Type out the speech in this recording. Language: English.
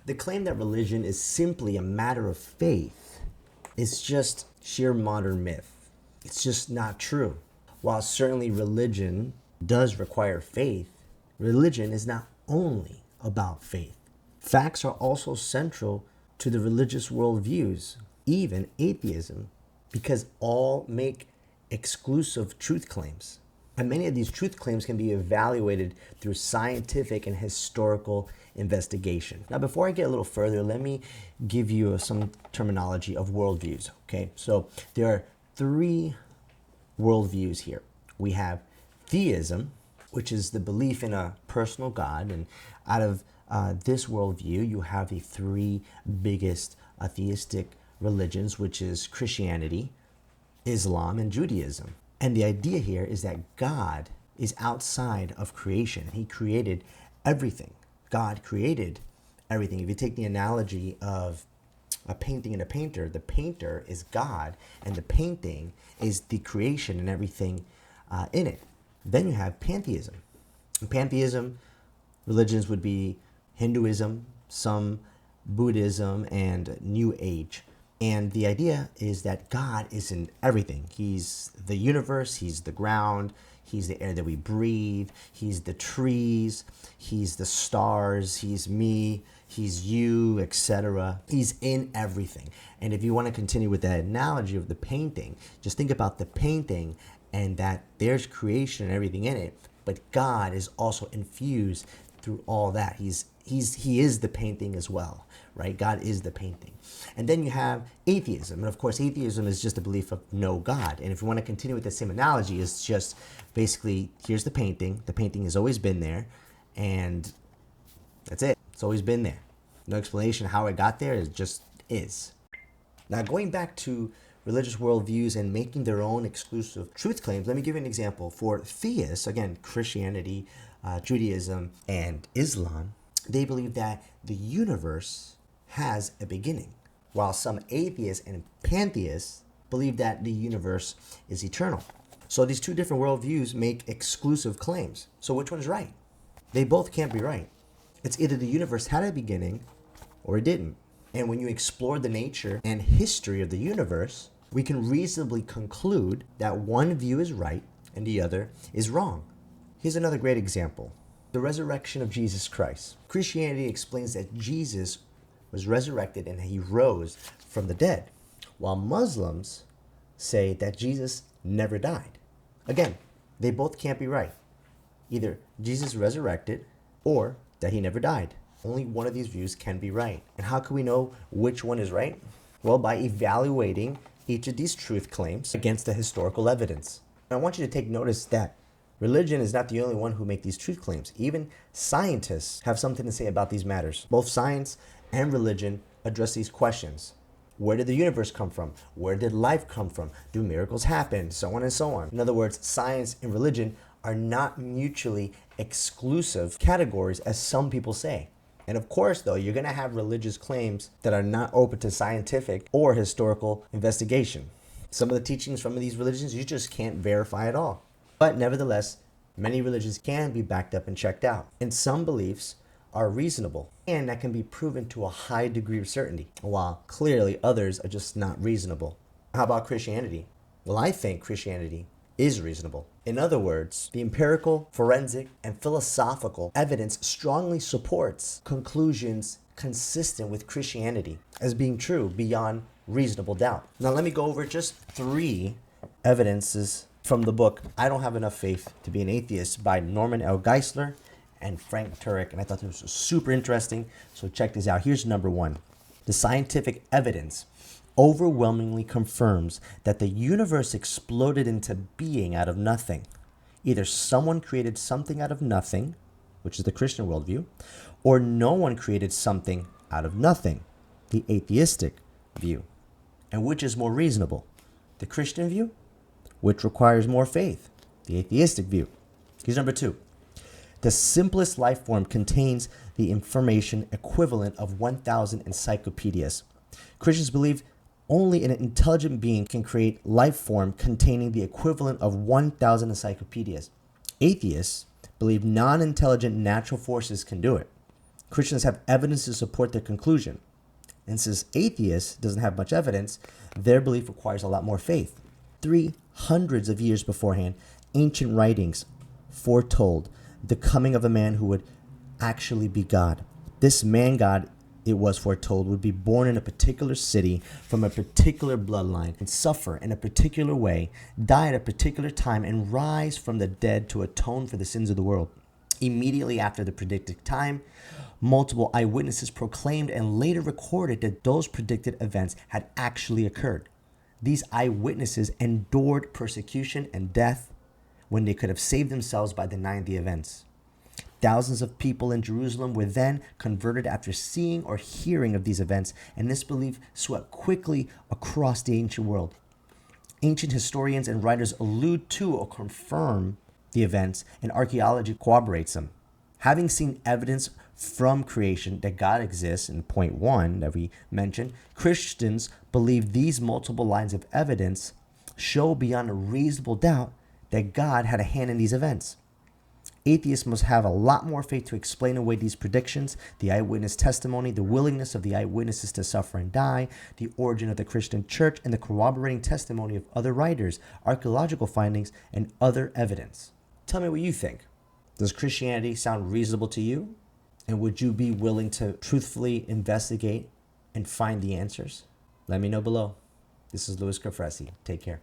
The claim that religion is simply a matter of faith is just sheer modern myth. It's just not true. While certainly religion does require faith, religion is not only about faith. Facts are also central to the religious worldviews, even atheism, because all make exclusive truth claims. And many of these truth claims can be evaluated through scientific and historical investigation. Now, before I get a little further, let me give you some terminology of worldviews. Okay, so there are three worldviews here. We have theism, which is the belief in a personal God, and out of this worldview, you have the three biggest theistic religions, which is Christianity, Islam, and Judaism. And the idea here is that God is outside of creation. He created everything. God created everything. If you take the analogy of a painting and a painter, the painter is God, and the painting is the creation and everything in it. Then you have pantheism. In pantheism, religions would be Hinduism, some Buddhism, and New Age. And the idea is that God is in everything. He's the universe, he's the ground, he's the air that we breathe, he's the trees, he's the stars, he's me, he's you, etc. He's in everything. And if you want to continue with that analogy of the painting, just think about the painting and that there's creation and everything in it, but God is also infused through all that. He is the painting as well, right? God is the painting. And then you have atheism. And of course, atheism is just a belief of no God. And if you want to continue with the same analogy, it's just basically, here's the painting. The painting has always been there. And that's it. It's always been there. No explanation how it got there. It just is. Now, going back to religious worldviews and making their own exclusive truth claims, let me give you an example. For theists, again, Christianity, Judaism, and Islam, they believe that the universe has a beginning, while some atheists and pantheists believe that the universe is eternal. So these two different worldviews make exclusive claims. So which one is right? They both can't be right. It's either the universe had a beginning or it didn't. And when you explore the nature and history of the universe, we can reasonably conclude that one view is right and the other is wrong. Here's another great example. The resurrection of Jesus Christ. Christianity explains that Jesus was resurrected and he rose from the dead, while Muslims say that Jesus never died. Again, they both can't be right. Either Jesus resurrected or that he never died. Only one of these views can be right. And how can we know which one is right? Well, by evaluating each of these truth claims against the historical evidence. And I want you to take notice that religion is not the only one who make these truth claims. Even scientists have something to say about these matters. Both science and religion address these questions. Where did the universe come from? Where did life come from? Do miracles happen? So on and so on. In other words, science and religion are not mutually exclusive categories as some people say. And of course, though, you're going to have religious claims that are not open to scientific or historical investigation. Some of the teachings from these religions you just can't verify at all. But nevertheless, many religions can be backed up and checked out. And some beliefs are reasonable and that can be proven to a high degree of certainty, while clearly others are just not reasonable. How about Christianity? Well, I think Christianity is reasonable. In other words, the empirical, forensic, and philosophical evidence strongly supports conclusions consistent with Christianity as being true beyond reasonable doubt. Now, let me go over just 3 evidences from the book I Don't Have Enough Faith to Be an Atheist by Norman L. Geisler and Frank Turek. And I thought this was super interesting. So check this out. Here's number 1. The scientific evidence overwhelmingly confirms that the universe exploded into being out of nothing. Either someone created something out of nothing, which is the Christian worldview, or no one created something out of nothing, the atheistic view. And which is more reasonable? The Christian view, which requires more faith, the atheistic view. Here's number 2. The simplest life form contains the information equivalent of 1,000 encyclopedias. Christians believe only an intelligent being can create life form containing the equivalent of 1,000 encyclopedias. Atheists believe non-intelligent natural forces can do it. Christians have evidence to support their conclusion. And since atheists doesn't have much evidence, their belief requires a lot more faith. 300s of years beforehand, ancient writings foretold the coming of a man who would actually be God. This man God, it was foretold, would be born in a particular city from a particular bloodline and suffer in a particular way, die at a particular time, and rise from the dead to atone for the sins of the world. Immediately after the predicted time, multiple eyewitnesses proclaimed and later recorded that those predicted events had actually occurred. These eyewitnesses endured persecution and death when they could have saved themselves by denying the events. Thousands of people in Jerusalem were then converted after seeing or hearing of these events, and this belief swept quickly across the ancient world. Ancient historians and writers allude to or confirm the events, and archaeology corroborates them. Having seen evidence from creation that God exists in point 1 that we mentioned, Christians believe these multiple lines of evidence show beyond a reasonable doubt that God had a hand in these events. Atheists must have a lot more faith to explain away these predictions, the eyewitness testimony, the willingness of the eyewitnesses to suffer and die, the origin of the Christian church, and the corroborating testimony of other writers, archaeological findings, and other evidence. Tell me what you think. Does Christianity sound reasonable to you? And would you be willing to truthfully investigate and find the answers? Let me know below. This is Louis Cafresi. Take care.